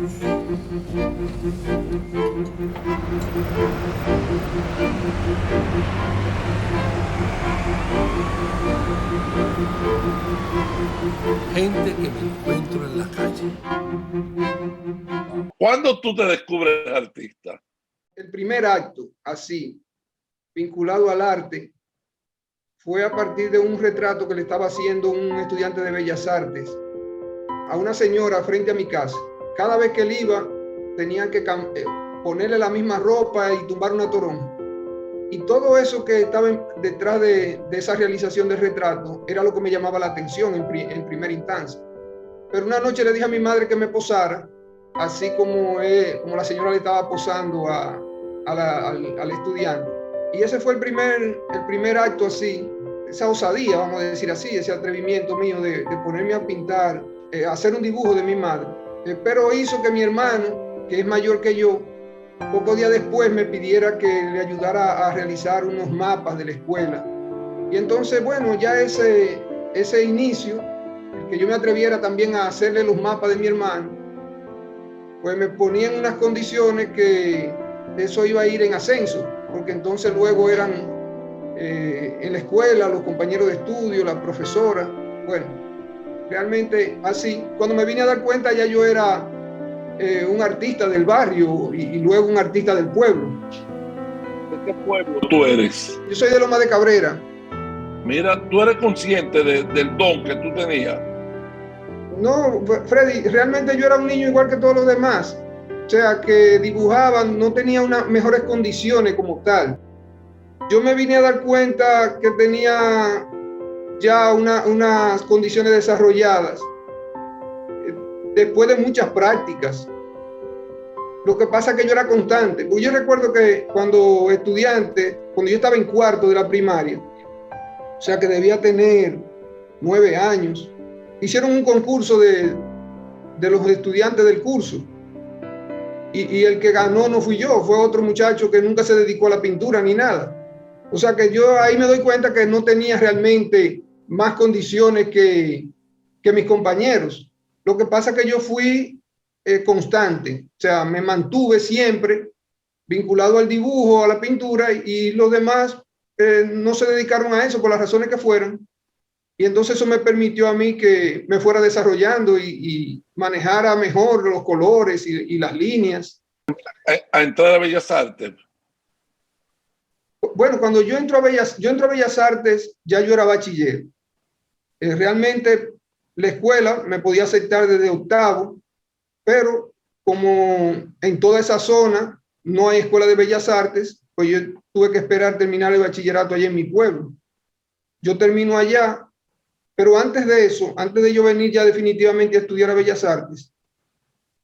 Gente que me encuentro en la calle. ¿Cuándo tú te descubres artista? El primer acto, así, vinculado al arte, fue a partir de un retrato que le estaba haciendo un estudiante de Bellas Artes a una señora frente a mi casa. Cada vez que él iba, tenían que ponerle la misma ropa y tumbar una toronja. Y todo eso que estaba detrás de esa realización del retrato era lo que me llamaba la atención en primera instancia. Pero una noche le dije a mi madre que me posara, así como la señora le estaba posando al estudiante. Y ese fue el primer acto así, esa osadía, vamos a decir así, ese atrevimiento mío de ponerme a pintar, hacer un dibujo de mi madre. Pero hizo que mi hermano, que es mayor que yo, pocos días después me pidiera que le ayudara a realizar unos mapas de la escuela. Y entonces, bueno, ya ese inicio, que yo me atreviera también a hacerle los mapas de mi hermano, pues me ponía en unas condiciones que eso iba a ir en ascenso, porque entonces luego eran en la escuela los compañeros de estudio, la profesora, bueno, realmente así. Cuando me vine a dar cuenta ya yo era un artista del barrio y luego un artista del pueblo. ¿De qué pueblo tú eres? Yo soy de Loma de Cabrera. Mira, ¿tú eres consciente del don que tú tenías? No, Freddy, realmente yo era un niño igual que todos los demás. O sea, que dibujaban, no tenía unas mejores condiciones como tal. Yo me vine a dar cuenta que tenía ya unas condiciones desarrolladas después de muchas prácticas. Lo que pasa es que yo era constante. Pues yo recuerdo que cuando yo estaba en cuarto de la primaria, o sea que debía tener 9 años, hicieron un concurso de los estudiantes del curso. Y el que ganó no fui yo, fue otro muchacho que nunca se dedicó a la pintura ni nada. O sea que yo ahí me doy cuenta que no tenía realmente más condiciones que mis compañeros. Lo que pasa es que yo fui constante, o sea, me mantuve siempre vinculado al dibujo, a la pintura, y los demás no se dedicaron a eso por las razones que fueran. Y entonces eso me permitió a mí que me fuera desarrollando y manejara mejor los colores y las líneas. A entrar a Bellas Artes. Bueno, cuando yo entro a Bellas Artes, ya yo era bachiller. Realmente la escuela me podía aceptar desde octavo, pero como en toda esa zona no hay escuela de Bellas Artes, pues yo tuve que esperar terminar el bachillerato allá en mi pueblo. Yo termino allá, pero antes de eso, antes de yo venir ya definitivamente a estudiar a Bellas Artes,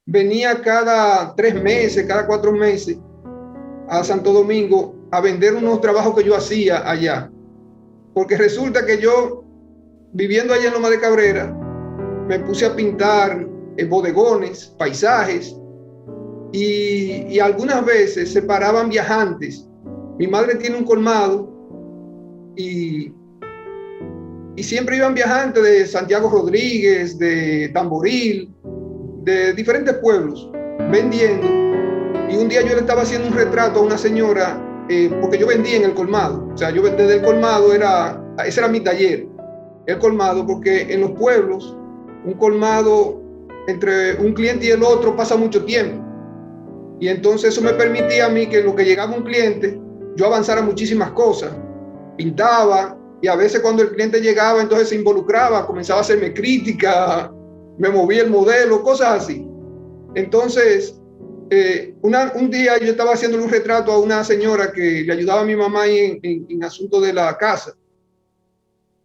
venía cada 3 meses, cada 4 meses a Santo Domingo a vender unos trabajos que yo hacía allá. Porque resulta que yo, viviendo allá en Loma de Cabrera, me puse a pintar bodegones, paisajes, y algunas veces se paraban viajantes. Mi madre tiene un colmado y siempre iban viajantes de Santiago Rodríguez, de Tamboril, de diferentes pueblos, vendiendo. Y un día yo le estaba haciendo un retrato a una señora, porque yo vendía en el colmado. O sea, yo desde el colmado ese era mi taller, el colmado, porque en los pueblos, un colmado entre un cliente y el otro pasa mucho tiempo. Y entonces eso me permitía a mí que en lo que llegaba un cliente, yo avanzara muchísimas cosas. Pintaba, y a veces cuando el cliente llegaba, entonces se involucraba, comenzaba a hacerme crítica, me movía el modelo, cosas así. Entonces, un día yo estaba haciendo un retrato a una señora que le ayudaba a mi mamá en asuntos de la casa.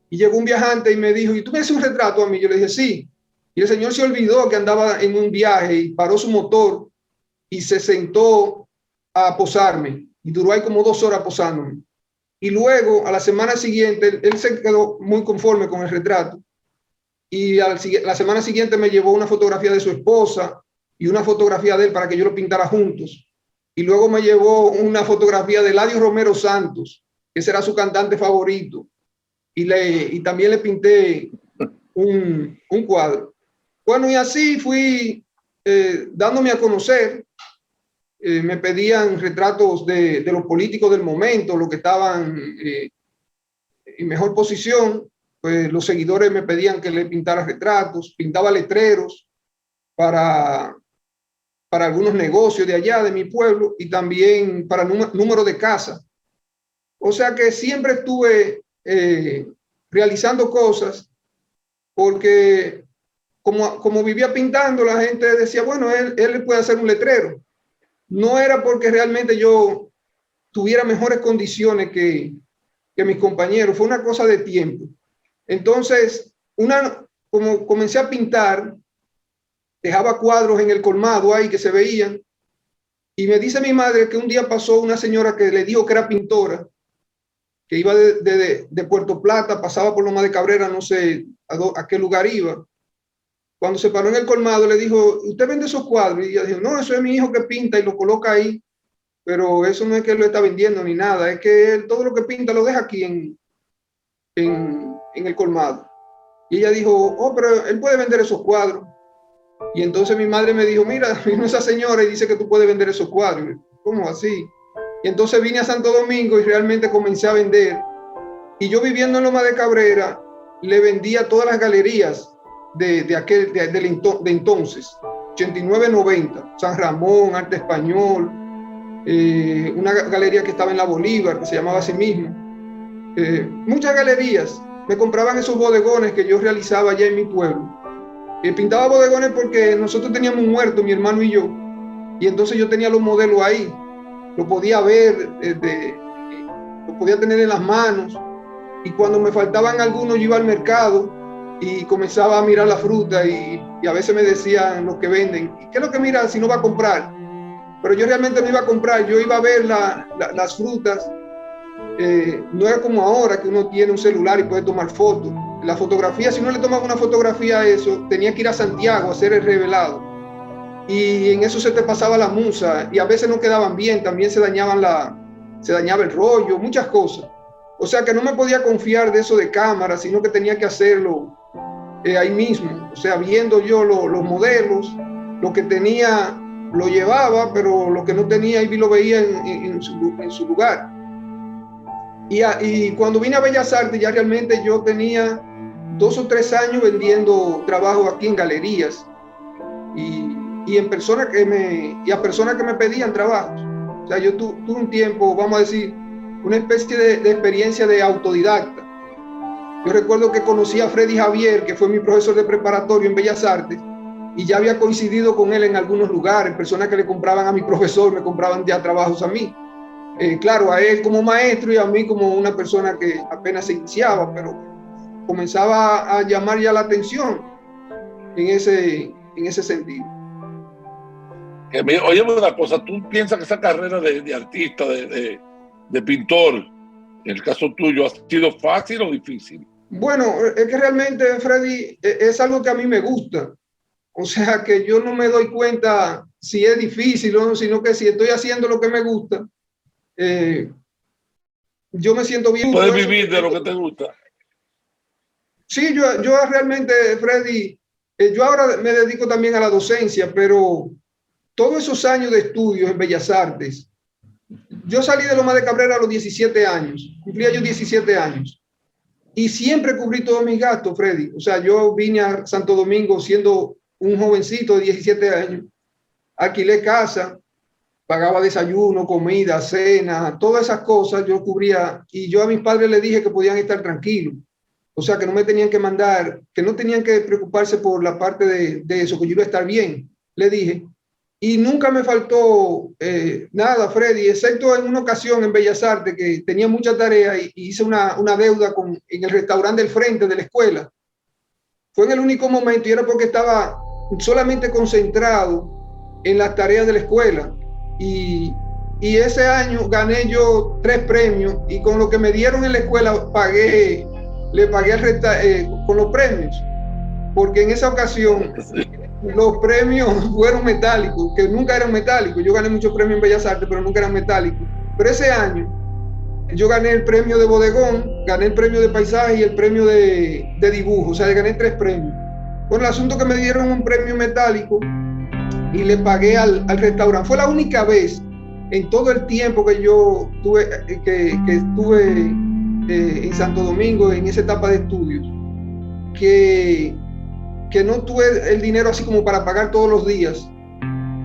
Y llegó un viajante y me dijo, ¿y tú me haces un retrato a mí? Yo le dije, sí. Y el señor se olvidó que andaba en un viaje y paró su motor y se sentó a posarme. Y duró ahí como 2 horas posándome. Y luego, a la semana siguiente, él se quedó muy conforme con el retrato. Y la semana siguiente me llevó una fotografía de su esposa y una fotografía de él para que yo lo pintara juntos. Y luego me llevó una fotografía de Eladio Romero Santos, que ese era su cantante favorito. Y también le pinté un cuadro. Bueno, y así fui dándome a conocer. Me pedían retratos de los políticos del momento, los que estaban en mejor posición. Pues los seguidores me pedían que le pintara retratos, pintaba letreros para algunos negocios de allá, de mi pueblo, y también para número de casa. O sea que siempre estuve realizando cosas, porque como vivía pintando, la gente decía, bueno, él puede hacer un letrero. No era porque realmente yo tuviera mejores condiciones que mis compañeros, fue una cosa de tiempo. Entonces, como comencé a pintar, dejaba cuadros en el colmado ahí que se veían, y me dice mi madre que un día pasó una señora que le dijo que era pintora, que iba de Puerto Plata, pasaba por Loma de Cabrera, no sé a qué lugar iba. Cuando se paró en el colmado, le dijo, ¿usted vende esos cuadros? Y ella dijo, no, eso es mi hijo que pinta y lo coloca ahí, pero eso no es que él lo está vendiendo ni nada, es que él todo lo que pinta lo deja aquí en el colmado. Y ella dijo, oh, pero él puede vender esos cuadros. Y entonces mi madre me dijo, mira, vino esa señora y dice que tú puedes vender esos cuadros. ¿Cómo así? Y entonces vine a Santo Domingo y realmente comencé a vender. Y yo viviendo en Loma de Cabrera, le vendía todas las galerías de entonces, 89-90, San Ramón, Arte Español, una galería que estaba en la Bolívar, que se llamaba así mismo. Muchas galerías. Me compraban esos bodegones que yo realizaba allá en mi pueblo. Pintaba bodegones porque nosotros teníamos un huerto, mi hermano y yo, y entonces yo tenía los modelos ahí, lo podía ver, lo podía tener en las manos, y cuando me faltaban algunos yo iba al mercado y comenzaba a mirar la fruta y a veces me decían los que venden, ¿qué es lo que mira si no va a comprar? Pero yo realmente no iba a comprar, yo iba a ver las frutas. No era como ahora que uno tiene un celular y puede tomar fotos. La fotografía, si uno le tomaba una fotografía a eso, tenía que ir a Santiago a hacer el revelado, y en eso se te pasaba la musa, y a veces no quedaban bien, también se dañaba el rollo, muchas cosas. O sea que no me podía confiar de eso de cámara, sino que tenía que hacerlo ahí mismo, o sea, viendo yo los modelos, lo que tenía lo llevaba, pero lo que no tenía ahí lo veía en su lugar. Y cuando vine a Bellas Artes, ya realmente yo tenía 2 o 3 años vendiendo trabajo aquí en galerías y a personas que me pedían trabajos. O sea, yo tuve un tiempo, vamos a decir, una especie de experiencia de autodidacta. Yo recuerdo que conocí a Freddy Javier, que fue mi profesor de preparatorio en Bellas Artes, y ya había coincidido con él en algunos lugares. Personas que le compraban a mi profesor me compraban ya trabajos a mí. Claro, a él como maestro y a mí como una persona que apenas se iniciaba, pero comenzaba a llamar ya la atención en ese sentido. Oye, una cosa, ¿tú piensas que esa carrera de artista, de pintor, en el caso tuyo, ha sido fácil o difícil? Bueno, es que realmente, Freddy, es algo que a mí me gusta. O sea, que yo no me doy cuenta si es difícil o no, sino que si estoy haciendo lo que me gusta, yo me siento bien. ¿Puedes vivir de lo que te gusta? Sí, yo realmente, Freddy, yo ahora me dedico también a la docencia, pero todos esos años de estudios en Bellas Artes, yo salí de Loma de Cabrera a los 17 años, cumplía yo 17 años, y siempre cubrí todos mis gastos, Freddy. O sea, yo vine a Santo Domingo siendo un jovencito de 17 años, alquilé casa, pagaba desayuno, comida, cena, todas esas cosas yo cubría, y yo a mis padres les dije que podían estar tranquilos. O sea, que no me tenían que mandar, que no tenían que preocuparse por la parte de eso, que yo iba a estar bien, le dije. Y nunca me faltó nada, Freddy, excepto en una ocasión en Bellas Artes que tenía mucha tarea y hice una deuda en el restaurante del frente de la escuela. Fue en el único momento, y era porque estaba solamente concentrado en las tareas de la escuela. Y ese año gané yo 3 premios, y con lo que me dieron en la escuela le pagué con los premios, porque en esa ocasión los premios fueron metálicos, que nunca eran metálicos. Yo gané muchos premios en Bellas Artes, pero nunca eran metálicos. Pero ese año yo gané el premio de bodegón, gané el premio de paisaje y el premio de dibujo. O sea, gané 3 premios. Bueno, el asunto que me dieron un premio metálico, y le pagué al restaurante. Fue la única vez en todo el tiempo que yo tuve, que estuve en Santo Domingo en esa etapa de estudios, que no tuve el dinero así como para pagar todos los días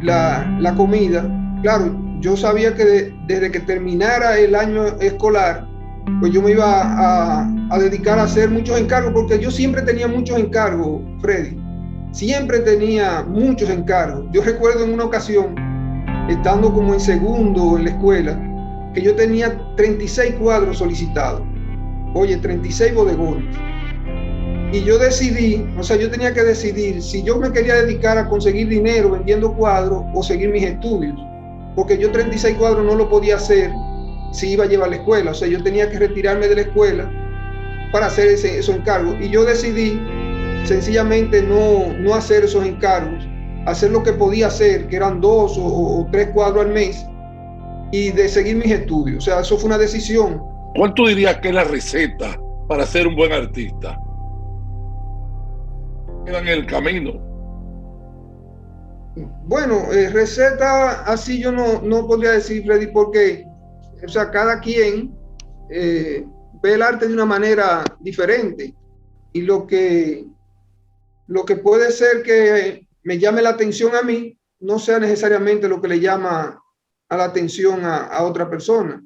la comida. Claro, yo sabía que desde que terminara el año escolar, pues yo me iba a dedicar a hacer muchos encargos, porque yo siempre tenía muchos encargos, Freddy. Siempre tenía muchos encargos. Yo recuerdo en una ocasión, estando como en segundo en la escuela, que yo tenía 36 cuadros solicitados. Oye, 36 bodegones. Y yo decidí, o sea, yo tenía que decidir si yo me quería dedicar a conseguir dinero vendiendo cuadros o seguir mis estudios. Porque yo 36 cuadros no lo podía hacer si iba a llevar a la escuela. O sea, yo tenía que retirarme de la escuela para hacer esos encargos. Y yo decidí sencillamente no hacer esos encargos, hacer lo que podía hacer, que eran 2 o 3 cuadros al mes, y de seguir mis estudios. O sea, eso fue una decisión. ¿Cuál tú dirías que es la receta para ser un buen artista? Queda en el camino. Bueno, receta así yo no podría decir, Freddy, porque, o sea, cada quien ve el arte de una manera diferente, y lo que puede ser que me llame la atención a mí no sea necesariamente lo que le llama a la atención a otra persona.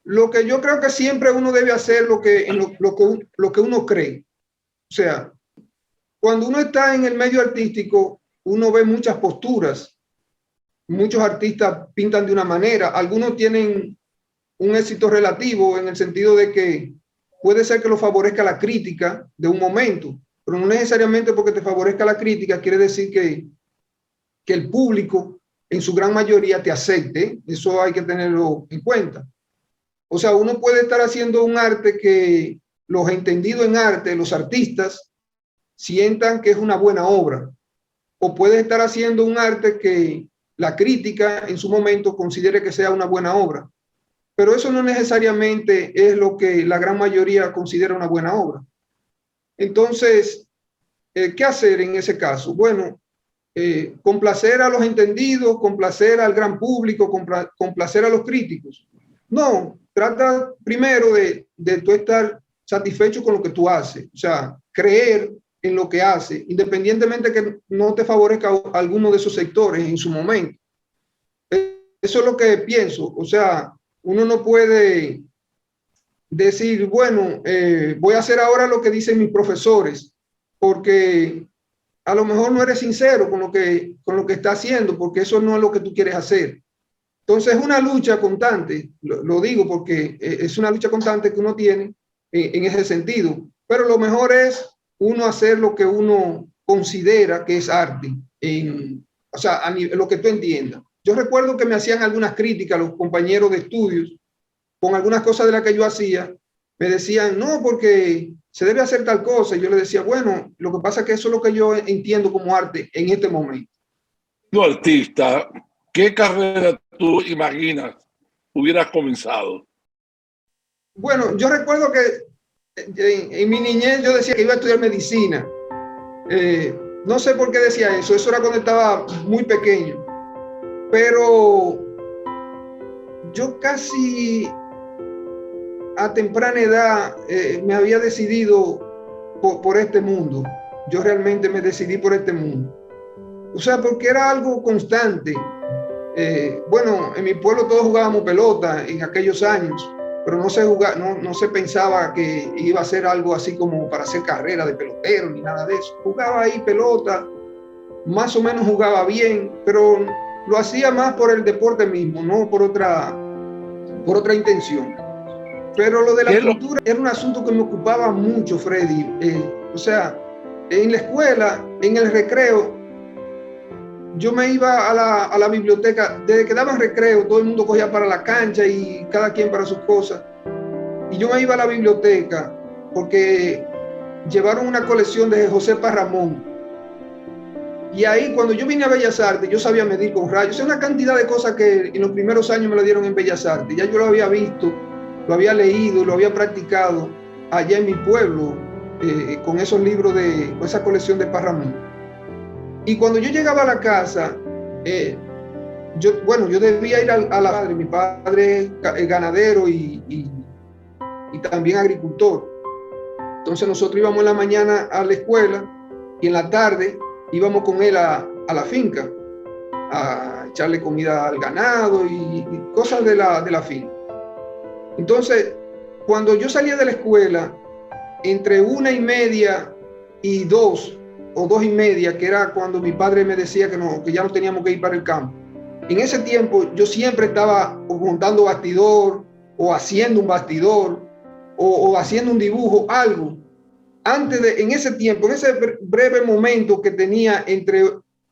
Lo que yo creo que siempre uno debe hacer lo que uno cree. O sea, cuando uno está en el medio artístico, uno ve muchas posturas. Muchos artistas pintan de una manera, algunos tienen un éxito relativo en el sentido de que puede ser que lo favorezca la crítica de un momento, pero no necesariamente porque te favorezca la crítica quiere decir que el público en su gran mayoría te acepte. Eso hay que tenerlo en cuenta. O sea, uno puede estar haciendo un arte que los entendidos en arte, los artistas, sientan que es una buena obra, o puede estar haciendo un arte que la crítica en su momento considere que sea una buena obra, pero eso no necesariamente es lo que la gran mayoría considera una buena obra. Entonces, ¿qué hacer en ese caso? Bueno, complacer a los entendidos, complacer al gran público, complacer a los críticos. No, trata primero de tú estar satisfecho con lo que tú haces, o sea, creer en lo que hace, independientemente que no te favorezca alguno de esos sectores en su momento. Eso es lo que pienso. O sea, uno no puede decir, bueno, voy a hacer ahora lo que dicen mis profesores, porque a lo mejor no eres sincero con lo que está haciendo, porque eso no es lo que tú quieres hacer. Entonces es una lucha constante, lo digo porque es una lucha constante que uno tiene en ese sentido, pero lo mejor es uno hacer lo que uno considera que es arte, o sea, lo que tú entiendas. Yo recuerdo que me hacían algunas críticas los compañeros de estudios con algunas cosas de las que yo hacía. Me decían, no, porque se debe hacer tal cosa. Y yo les decía, bueno, lo que pasa es que eso es lo que yo entiendo como arte en este momento. Tú, artista, ¿qué carrera tú imaginas hubieras comenzado? Bueno, yo recuerdo que en mi niñez yo decía que iba a estudiar medicina. No sé por qué decía eso. Eso era cuando estaba muy pequeño. Pero yo casi a temprana edad me había decidido por este mundo. Yo realmente me decidí por este mundo. O sea, porque era algo constante. Bueno, en mi pueblo todos jugábamos pelota en aquellos años, pero no se pensaba que iba a ser algo así como para hacer carrera de pelotero ni nada de eso. Jugaba ahí pelota, más o menos jugaba bien, pero lo hacía más por el deporte mismo, no por otra intención. Pero lo de la pintura era un asunto que me ocupaba mucho, Freddy. O sea, en la escuela, en el recreo, yo me iba a la biblioteca. Desde que daban recreo, todo el mundo cogía para la cancha y cada quien para sus cosas. Y yo me iba a la biblioteca porque llevaron una colección de José Parramón. Y ahí, cuando yo vine a Bellas Artes, yo sabía medir con rayos. Es una cantidad de cosas que en los primeros años me lo dieron en Bellas Artes. Ya yo lo había visto, lo había leído, lo había practicado allá en mi pueblo, con esos libros con esa colección de Parramón. Y cuando yo llegaba a la casa, yo debía ir a la madre. Mi padre es ganadero y también agricultor. Entonces nosotros íbamos en la mañana a la escuela y en la tarde íbamos con él a la finca a echarle comida al ganado y cosas de la finca. Entonces, cuando yo salía de la escuela, entre 1:30 y 2 o 2:30, que era cuando mi padre me decía que ya no teníamos que ir para el campo, en ese tiempo yo siempre estaba montando bastidor o haciendo un bastidor o haciendo un dibujo, algo. En ese tiempo, en ese breve momento que tenía entre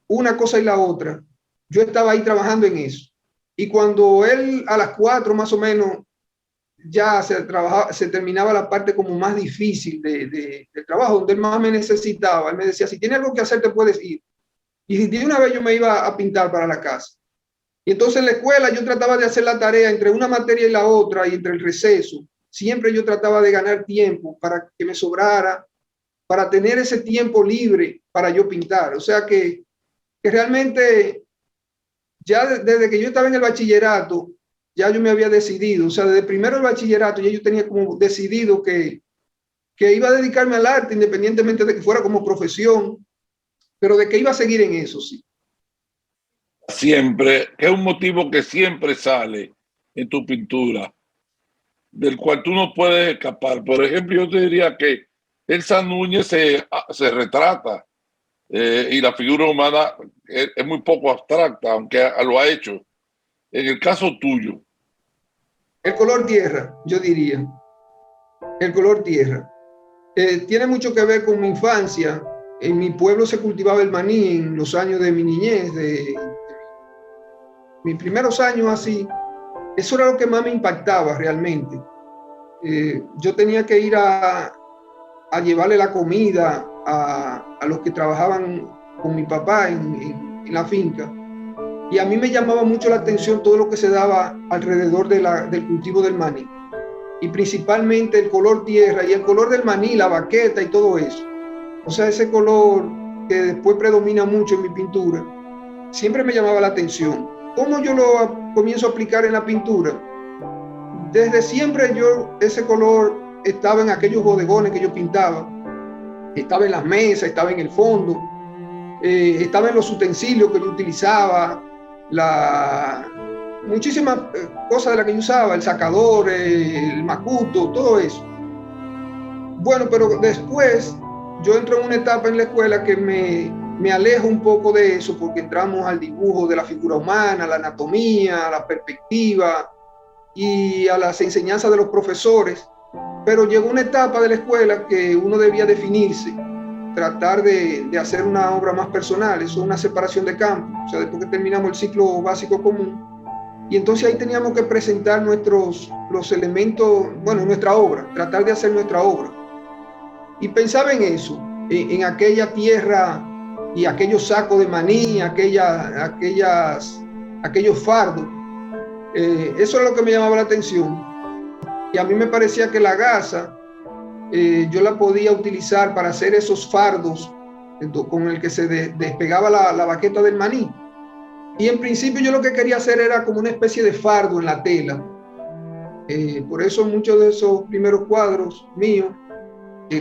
una cosa y la otra, yo estaba ahí trabajando en eso. Y cuando él a las 4 más o menos ya se terminaba la parte como más difícil del trabajo, donde él más me necesitaba, él me decía, si tienes algo que hacer te puedes ir. Y de una vez yo me iba a pintar para la casa. Y entonces en la escuela yo trataba de hacer la tarea entre una materia y la otra y entre el receso. Siempre yo trataba de ganar tiempo para que me sobrara, para tener ese tiempo libre para yo pintar. O sea que realmente ya desde que yo estaba en el bachillerato, ya yo me había decidido, o sea, desde primero el bachillerato ya yo tenía como decidido que iba a dedicarme al arte independientemente de que fuera como profesión, pero de que iba a seguir en eso, sí. Siempre, que es un motivo que siempre sale en tu pintura, del cual tú no puedes escapar. Por ejemplo, yo te diría que Elsa Núñez se retrata y la figura humana es muy poco abstracta, aunque lo ha hecho. En el caso tuyo. El color tierra, yo diría. El color tierra. Tiene mucho que ver con mi infancia. En mi pueblo se cultivaba el maní en los años de mi niñez, de mis primeros años así. Eso era lo que más me impactaba realmente. Yo tenía que ir a llevarle la comida a los que trabajaban con mi papá en la finca. Y a mí me llamaba mucho la atención todo lo que se daba alrededor del cultivo del maní. Y principalmente el color tierra y el color del maní, la baqueta y todo eso. O sea, ese color que después predomina mucho en mi pintura, siempre me llamaba la atención. ¿Cómo yo lo comienzo a aplicar en la pintura? Desde siempre ese color estaba en aquellos bodegones que yo pintaba, estaba en las mesas, estaba en el fondo, estaba en los utensilios que yo utilizaba, muchísimas cosas de las que yo usaba, el sacador, el macuto, todo eso. Bueno, pero después yo entro en una etapa en la escuela que me alejo un poco de eso, porque entramos al dibujo de la figura humana, la anatomía, la perspectiva y a las enseñanzas de los profesores. Pero llegó una etapa de la escuela que uno debía definirse, tratar de hacer una obra más personal. Eso es una separación de campo. O sea, después que terminamos el ciclo básico común, y entonces ahí teníamos que presentar los elementos, bueno, nuestra obra, tratar de hacer nuestra obra. Y pensaba en eso, en aquella tierra y aquellos sacos de maní, aquellos fardos. Eso es lo que me llamaba la atención. Y a mí me parecía que la gasa yo la podía utilizar para hacer esos fardos con el que se despegaba la baqueta del maní. Y en principio yo lo que quería hacer era como una especie de fardo en la tela. Por eso muchos de esos primeros cuadros míos,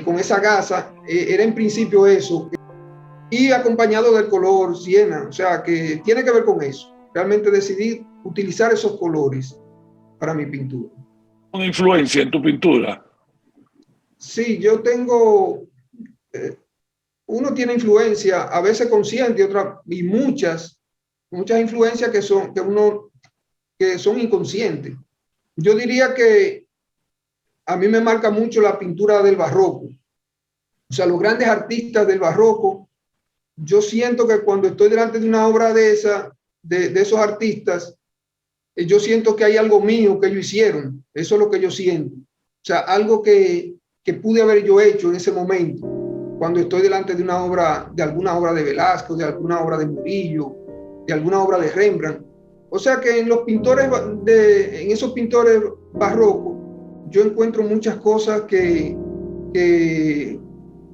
con esa gasa, era en principio eso. Y acompañado del color siena, o sea que tiene que ver con eso. Realmente decidí utilizar esos colores para mi pintura. ¿Una influencia en tu pintura? Sí, yo tengo, uno tiene influencia, a veces consciente, y muchas influencias que son inconscientes. Yo diría que a mí me marca mucho la pintura del barroco. O sea, los grandes artistas del barroco, yo siento que cuando estoy delante de una obra de esos artistas, yo siento que hay algo mío que ellos hicieron. Eso es lo que yo siento. O sea, algo que pude haber yo hecho en ese momento, cuando estoy delante de alguna obra de Velázquez, de alguna obra de Murillo, de alguna obra de Rembrandt. O sea que en esos pintores barrocos, yo encuentro muchas cosas que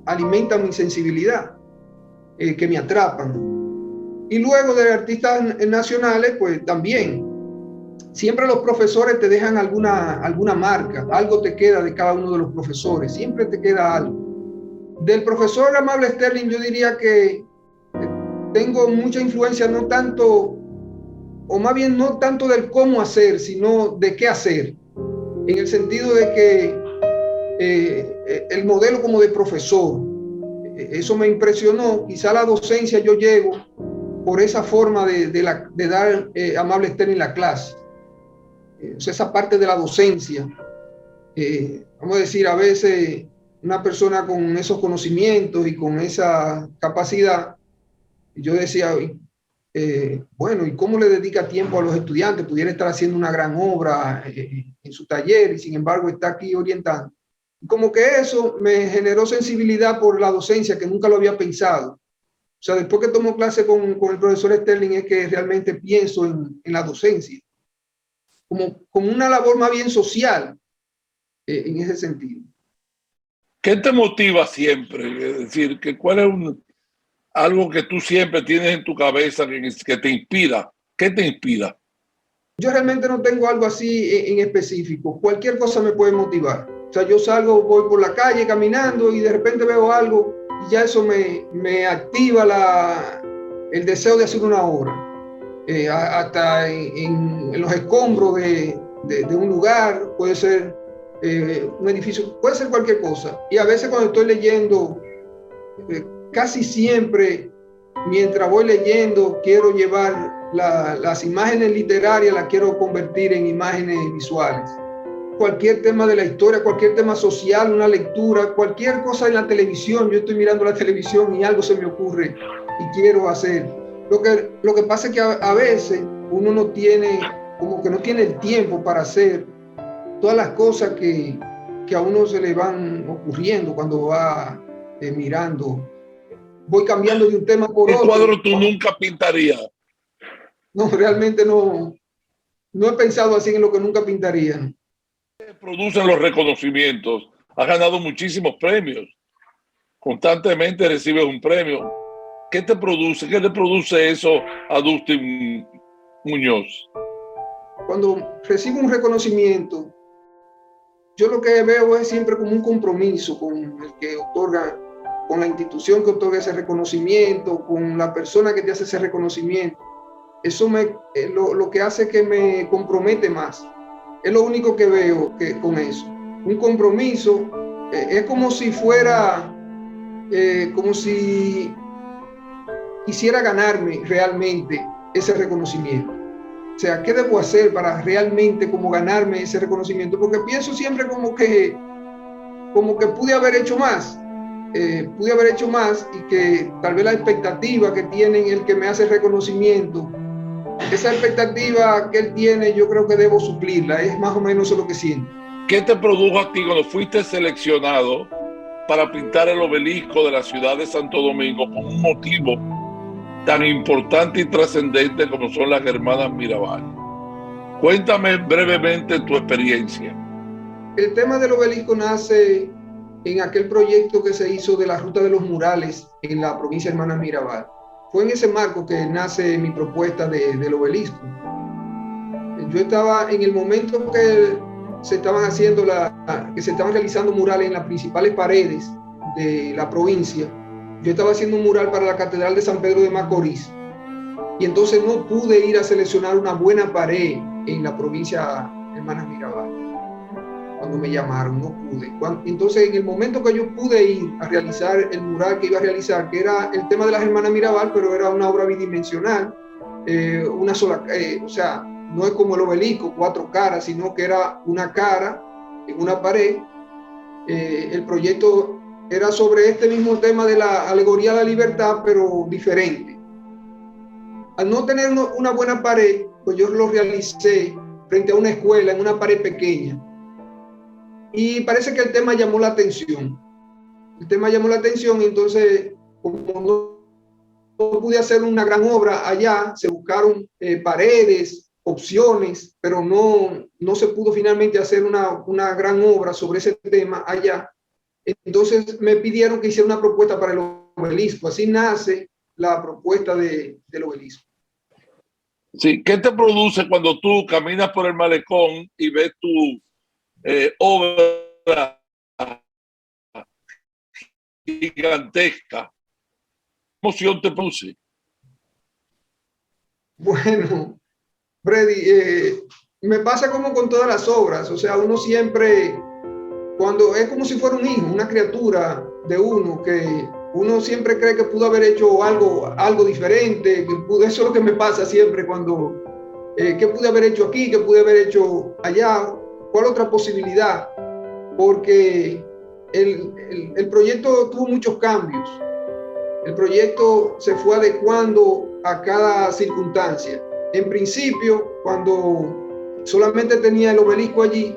alimentan mi sensibilidad, que me atrapan. Y luego de artistas nacionales, pues también. Siempre los profesores te dejan alguna marca, algo te queda de cada uno de los profesores, siempre te queda algo. Del profesor Amable Sterling, yo diría que tengo mucha influencia, no tanto, o más bien no tanto del cómo hacer, sino de qué hacer, en el sentido de que el modelo como de profesor, eso me impresionó. Quizá la docencia yo llego por esa forma de dar Amable Sterling la clase. O sea, esa parte de la docencia, vamos a decir, a veces una persona con esos conocimientos y con esa capacidad, yo decía, bueno, ¿y cómo le dedica tiempo a los estudiantes? Pudiera estar haciendo una gran obra en su taller y sin embargo está aquí orientando. Como que eso me generó sensibilidad por la docencia que nunca lo había pensado. O sea, después que tomo clase con el profesor Sterling es que realmente pienso en la docencia. Como una labor más bien social, en ese sentido. ¿Qué te motiva siempre? Es decir, ¿cuál es algo que tú siempre tienes en tu cabeza que te inspira? ¿Qué te inspira? Yo realmente no tengo algo así en específico. Cualquier cosa me puede motivar. O sea, yo salgo, voy por la calle caminando y de repente veo algo y ya eso me activa el deseo de hacer una obra. Hasta en los escombros de un lugar, puede ser un edificio, puede ser cualquier cosa. Y a veces cuando estoy leyendo, casi siempre, mientras voy leyendo, quiero llevar las imágenes literarias, las quiero convertir en imágenes visuales. Cualquier tema de la historia, cualquier tema social, una lectura, cualquier cosa en la televisión, yo estoy mirando la televisión y algo se me ocurre y quiero hacer. Lo que pasa es que a veces uno no tiene, como que no tiene el tiempo para hacer todas las cosas que a uno se le van ocurriendo cuando va mirando. Voy cambiando de un tema por otro. ¿Qué cuadro tú nunca pintarías? No, realmente no he pensado así en lo que nunca pintaría. Producen los reconocimientos. Has ganado muchísimos premios. Constantemente recibes un premio. ¿Qué te produce? ¿Qué le produce eso a Dustin Muñoz? Cuando recibo un reconocimiento, yo lo que veo es siempre como un compromiso con el que otorga, con la institución que otorga ese reconocimiento, con la persona que te hace ese reconocimiento. Eso lo que hace que me compromete más. Es lo único que veo con eso. Un compromiso es como si fuera, como si quisiera ganarme realmente ese reconocimiento. O sea, ¿qué debo hacer para realmente como ganarme ese reconocimiento? Porque pienso siempre como que pude haber hecho más. Pude haber hecho más y que tal vez la expectativa que tiene el que me hace reconocimiento, esa expectativa que él tiene, yo creo que debo suplirla. Es más o menos eso lo que siento. ¿Qué te produjo a ti cuando fuiste seleccionado para pintar el obelisco de la ciudad de Santo Domingo con un motivo tan importante y trascendente como son las hermanas Mirabal? Cuéntame brevemente tu experiencia. El tema del obelisco nace en aquel proyecto que se hizo de la ruta de los murales en la provincia de Hermanas Mirabal. Fue en ese marco que nace mi propuesta del obelisco. Yo estaba en el momento que se estaban realizando murales en las principales paredes de la provincia. Yo estaba haciendo un mural para la Catedral de San Pedro de Macorís y entonces no pude ir a seleccionar una buena pared en la provincia de Hermanas Mirabal. Cuando me llamaron, no pude. Entonces, en el momento que yo pude ir a realizar el mural que iba a realizar, que era el tema de las Hermanas Mirabal, pero era una obra bidimensional, una sola, o sea, no es como el obelisco, 4 caras, sino que era una cara en una pared. El proyecto era sobre este mismo tema de la alegoría de la libertad, pero diferente. Al no tener una buena pared, pues yo lo realicé frente a una escuela, en una pared pequeña. Y parece que el tema llamó la atención. El tema llamó la atención y entonces, como no pude hacer una gran obra allá, se buscaron paredes, opciones, pero no se pudo finalmente hacer una gran obra sobre ese tema allá. Entonces me pidieron que hiciera una propuesta para el obelisco. Así nace la propuesta del obelisco. Sí, ¿qué te produce cuando tú caminas por el malecón y ves tu obra gigantesca? ¿Qué emoción te produce? Bueno, Freddy, me pasa como con todas las obras, o sea, uno siempre, cuando es como si fuera un hijo, una criatura de uno, que uno siempre cree que pudo haber hecho algo diferente, eso es lo que me pasa siempre cuando, ¿qué pude haber hecho aquí? ¿Qué pude haber hecho allá? ¿Cuál otra posibilidad? Porque el proyecto tuvo muchos cambios. El proyecto se fue adecuando a cada circunstancia. En principio, cuando solamente tenía el obelisco allí,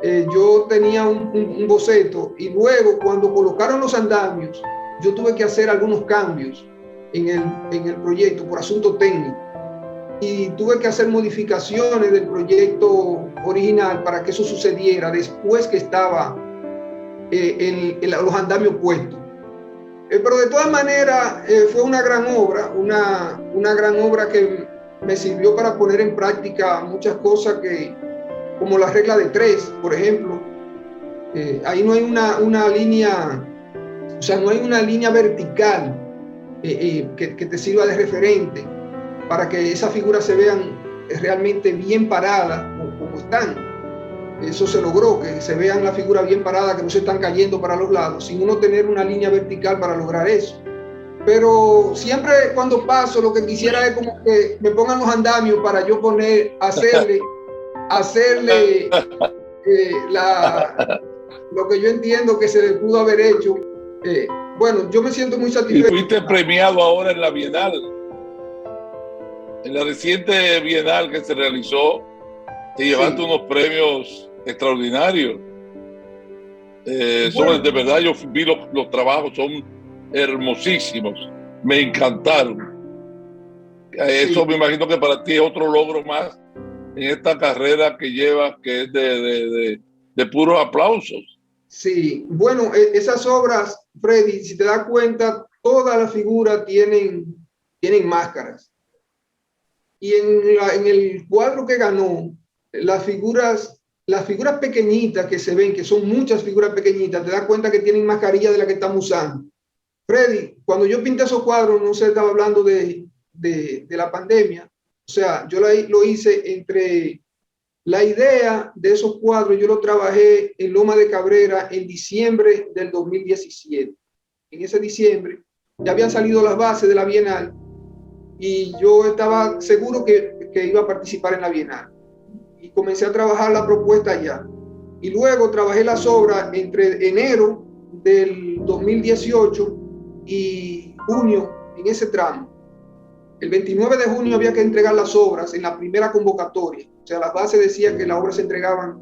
yo tenía un boceto, y luego cuando colocaron los andamios, yo tuve que hacer algunos cambios en el proyecto por asunto técnico, y tuve que hacer modificaciones del original para que eso sucediera después que estaba los andamios puestos. Pero de todas maneras fue una gran obra, una gran obra que me sirvió para poner en práctica muchas cosas como la regla de 3, por ejemplo. Ahí no hay una línea, o sea, no hay una línea vertical que te sirva de referente para que esas figuras se vean realmente bien paradas como están. Eso se logró, que se vean las figuras bien paradas, que no se están cayendo para los lados, sin uno tener una línea vertical para lograr eso. Pero siempre cuando paso, lo que quisiera es como que me pongan los andamios para yo hacerle lo que yo entiendo que se le pudo haber hecho. Bueno, yo me siento muy satisfecho. Y fuiste premiado ahora en la Bienal, en la reciente Bienal que se realizó, te llevaste unos premios extraordinarios. Bueno, de verdad, yo vi los trabajos, son hermosísimos, me encantaron. Eso me imagino que para ti es otro logro más en esta carrera que llevas, que es de puros aplausos. Sí, bueno, esas obras, Freddy, si te das cuenta, todas las figuras tienen máscaras. Y en el cuadro que ganó, las figuras pequeñitas que se ven, que son muchas figuras pequeñitas, te das cuenta que tienen mascarilla de la que estamos usando. Freddy, cuando yo pinté esos cuadros, no se estaba hablando de la pandemia. O sea, yo lo hice entre la idea de esos cuadros, yo lo trabajé en Loma de Cabrera en diciembre del 2017. En ese diciembre ya habían salido las bases de la Bienal y yo estaba seguro que iba a participar en la Bienal. Y comencé a trabajar la propuesta ya. Y luego trabajé las obras entre enero del 2018 y junio, en ese tramo. El 29 de junio había que entregar las obras en la primera convocatoria. O sea, las bases decían que las obras se entregaban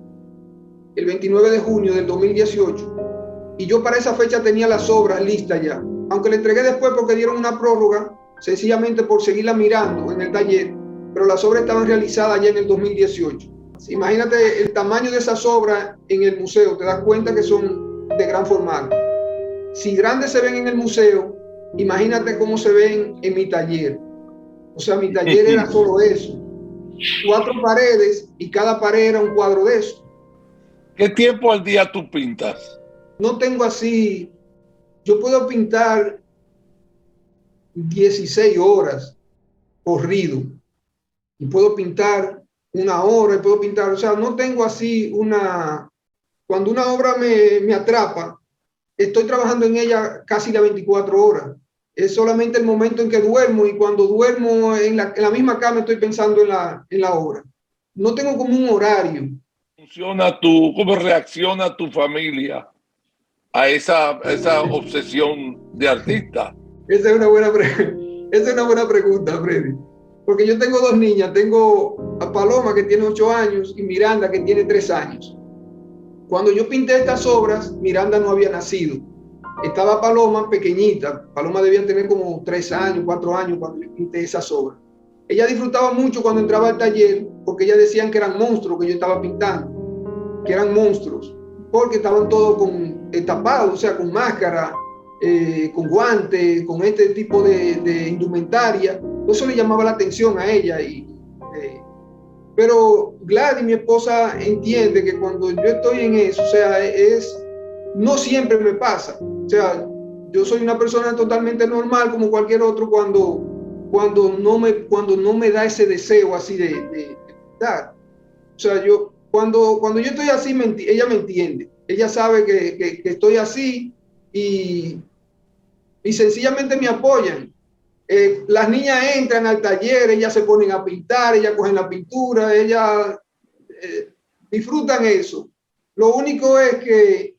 el 29 de junio del 2018. Y yo para esa fecha tenía las obras listas ya. Aunque le entregué después porque dieron una prórroga, sencillamente por seguirla mirando en el taller, pero las obras estaban realizadas ya en el 2018. Imagínate el tamaño de esas obras en el museo, te das cuenta que son de gran formato. Si grandes se ven en el museo, imagínate cómo se ven en mi taller. O sea, mi taller era solo eso. 4 paredes y cada pared era un cuadro de eso. ¿Qué tiempo al día tú pintas? No tengo así, yo puedo pintar 16 horas corrido y puedo pintar 1 hora y puedo pintar, o sea, no tengo así cuando una obra me atrapa, estoy trabajando en ella casi las 24 horas. Es solamente el momento en que duermo, y cuando duermo en la misma cama estoy pensando en la obra. No tengo como un horario. ¿Cómo reacciona tu familia a esa obsesión de artista? Esa es una buena pregunta, Freddy. Porque yo tengo 2 niñas. Tengo a Paloma, que tiene 8 años, y Miranda, que tiene 3 años. Cuando yo pinté estas obras, Miranda no había nacido. Estaba Paloma pequeñita. Paloma debía tener como 3 años, 4 años cuando yo pinté esas obras. Ella disfrutaba mucho cuando entraba al taller, porque ellas decían que eran monstruos que yo estaba pintando, que eran monstruos, porque estaban todos tapados, o sea, con máscara, con guantes, con este tipo de indumentaria. Eso le llamaba la atención a ella. Pero Gladys, mi esposa, entiende que cuando yo estoy en eso, o sea, no siempre me pasa. O sea, yo soy una persona totalmente normal como cualquier otro cuando no me da ese deseo así de pintar. O sea, cuando yo estoy así, ella me entiende. Ella sabe que estoy así y sencillamente me apoyan. Las niñas entran al taller, ellas se ponen a pintar, ellas cogen la pintura, ellas disfrutan eso. Lo único es que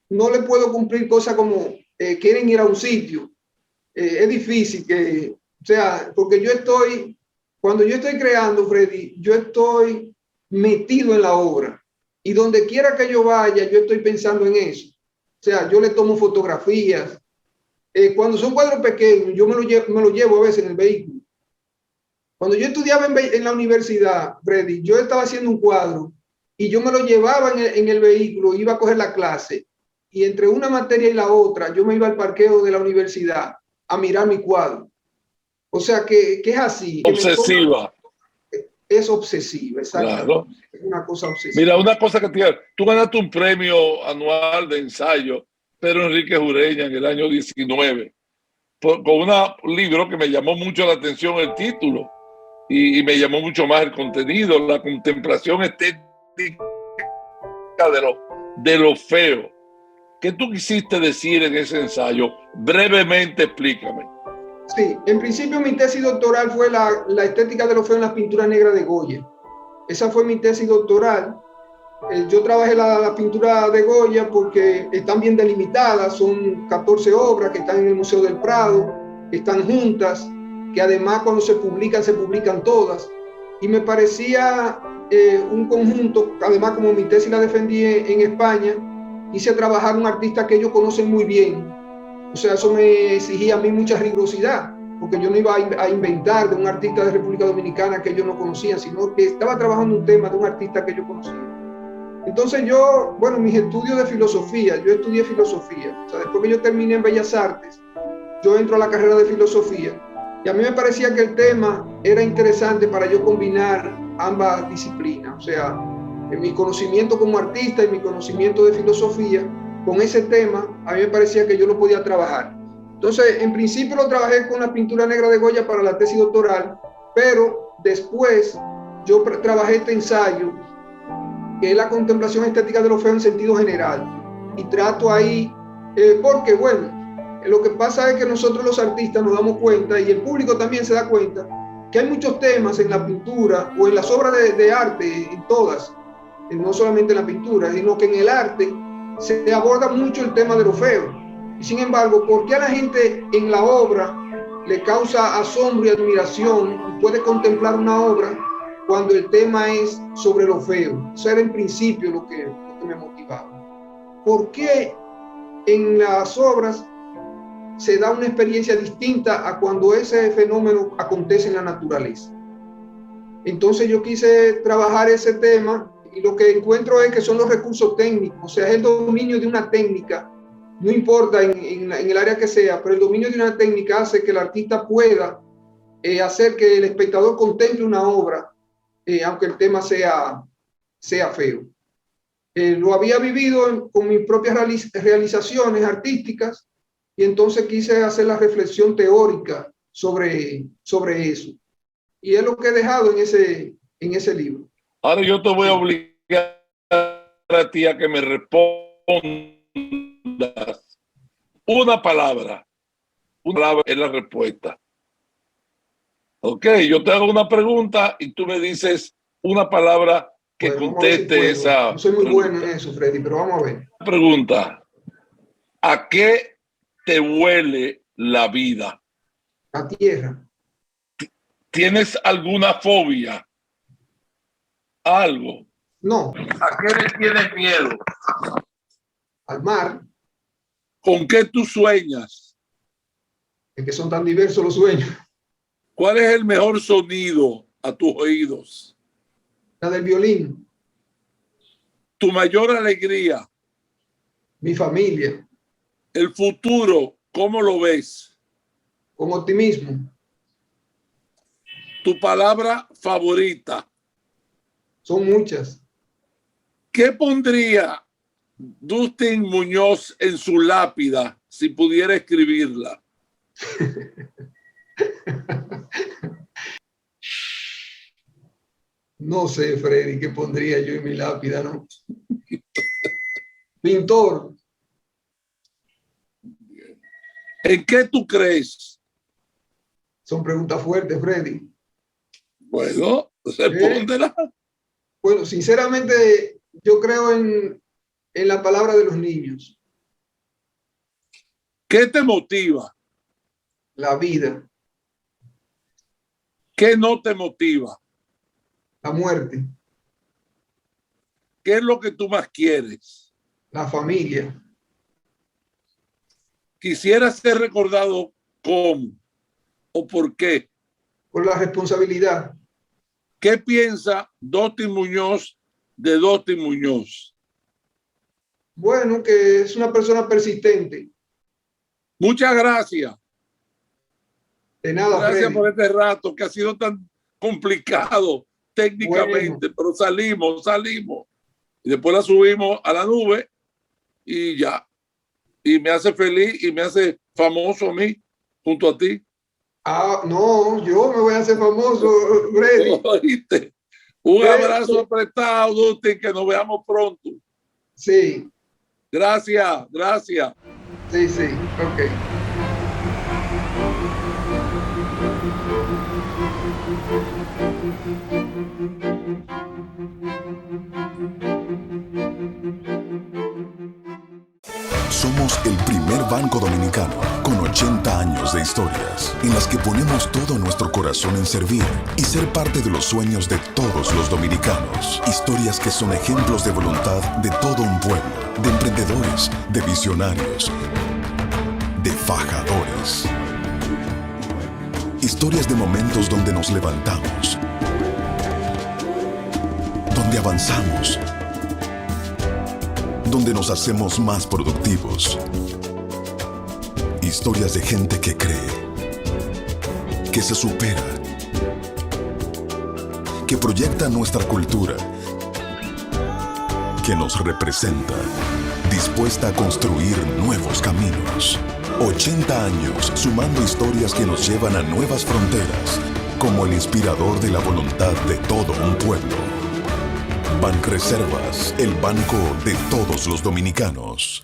no le puedo cumplir cosas como quieren ir a un sitio. Es difícil o sea, porque cuando yo estoy creando, Freddy, yo estoy metido en la obra. Y donde quiera que yo vaya, yo estoy pensando en eso. O sea, yo le tomo fotografías. Cuando son cuadros pequeños, yo me lo llevo a veces en el vehículo. Cuando yo estudiaba en la universidad, Freddy, yo estaba haciendo un cuadro y yo me lo llevaba en el vehículo, iba a coger la clase y entre una materia y la otra, yo me iba al parqueo de la universidad a mirar mi cuadro. O sea que es así. Obsesiva. Es obsesiva, exactamente. Claro. Es una cosa obsesiva. Mira, una cosa que tú ganaste un premio anual de ensayo, Pedro Enrique Ureña, en el año 19, con un libro que me llamó mucho la atención el título y me llamó mucho más el contenido, la contemplación estética de lo feo. ¿Qué tú quisiste decir en ese ensayo? Brevemente explícame. Sí, en principio mi tesis doctoral fue la estética de lo feo en las pinturas negras de Goya. Esa fue mi tesis doctoral. Yo trabajé la pintura de Goya porque están bien delimitadas, son 14 obras que están en el Museo del Prado, que están juntas, que además cuando se publican todas. Y me parecía un conjunto, además como mi tesis la defendí en España, quise trabajar un artista que ellos conocen muy bien. O sea, eso me exigía a mí mucha rigurosidad, porque yo no iba a inventar de un artista de República Dominicana que ellos no conocían, sino que estaba trabajando un tema de un artista que ellos conocían. Entonces mis estudios de filosofía, yo estudié filosofía. O sea, después que yo terminé en Bellas Artes, yo entro a la carrera de filosofía y a mí me parecía que el tema era interesante para yo combinar ambas disciplinas. O sea, mi conocimiento como artista y mi conocimiento de filosofía, con ese tema, a mí me parecía que yo lo podía trabajar. Entonces, en principio lo trabajé con la pintura negra de Goya para la tesis doctoral, pero después yo trabajé este ensayo, que es la contemplación estética de lo feo en sentido general. Y trato ahí, porque bueno, lo que pasa es que nosotros los artistas nos damos cuenta, y el público también se da cuenta, que hay muchos temas en la pintura o en las obras de arte, en todas, no solamente en la pintura, sino que en el arte se aborda mucho el tema de lo feo. Y sin embargo, ¿por qué a la gente en la obra le causa asombro y admiración y puede contemplar una obra cuando el tema es sobre lo feo? Eso era en principio lo que me motivaba. ¿Por qué en las obras se da una experiencia distinta a cuando ese fenómeno acontece en la naturaleza? Entonces yo quise trabajar ese tema y lo que encuentro es que son los recursos técnicos, o sea, es el dominio de una técnica, no importa en el área que sea, pero el dominio de una técnica hace que el artista pueda hacer que el espectador contemple una obra, aunque el tema sea feo. Lo había vivido con mis propias realizaciones artísticas y entonces quise hacer la reflexión teórica sobre eso. Y es lo que he dejado en ese libro. Ahora yo te voy a obligar a ti a que me respondas una palabra. Una palabra es la respuesta. Ok, yo te hago una pregunta y tú me dices una palabra que conteste esa. No soy muy bueno en eso, Freddy, pero vamos a ver. Pregunta: ¿a qué te huele la vida? A tierra. ¿Tienes alguna fobia? ¿Algo? No. ¿A qué le tienes miedo? Al mar. ¿Con qué tú sueñas? Es que son tan diversos los sueños. ¿Cuál es el mejor sonido a tus oídos? La del violín. ¿Tu mayor alegría? Mi familia. ¿El futuro ¿Cómo lo ves? Con optimismo. Tu palabra favorita. Son muchas. ¿Qué pondría Dustin Muñoz en su lápida si pudiera escribirla? No sé, Freddy, qué pondría yo en mi lápida, ¿no? Pintor. ¿En qué tú crees? Son preguntas fuertes, Freddy. Bueno, respóndela. Bueno, sinceramente, yo creo en la palabra de los niños. ¿Qué te motiva? La vida, ¿Qué no te motiva? la muerte, ¿Qué es lo que tú más quieres? la familia. ¿Quisieras ser recordado cómo o por qué? Por la responsabilidad. ¿Qué piensa Dustin Muñoz de Dustin Muñoz? Bueno, que es una persona persistente. Muchas gracias. De nada, Gracias Freddy. por este rato que ha sido tan complicado técnicamente, Bueno. pero salimos. Y después la subimos a la nube y ya. Y me hace feliz y me hace famoso a mí junto a ti. Ah, no, yo me voy a hacer famoso, Freddy. ¿Oíste? Un abrazo apretado, Dustin, que nos veamos pronto. Sí, Gracias. sí, ok. Somos el primer banco dominicano con 80 años de historias en las que ponemos todo nuestro corazón en servir y ser parte de los sueños de todos los dominicanos. Historias que son ejemplos de voluntad de todo un pueblo, de emprendedores, de visionarios, de fajadores. Historias de momentos donde nos levantamos, donde avanzamos, donde nos hacemos más productivos. Historias de gente que cree, que se supera, que proyecta nuestra cultura, que nos representa, dispuesta a construir nuevos caminos. 80 años sumando historias que nos llevan a nuevas fronteras, como el inspirador de la voluntad de todo un pueblo. Banreservas, el banco de todos los dominicanos.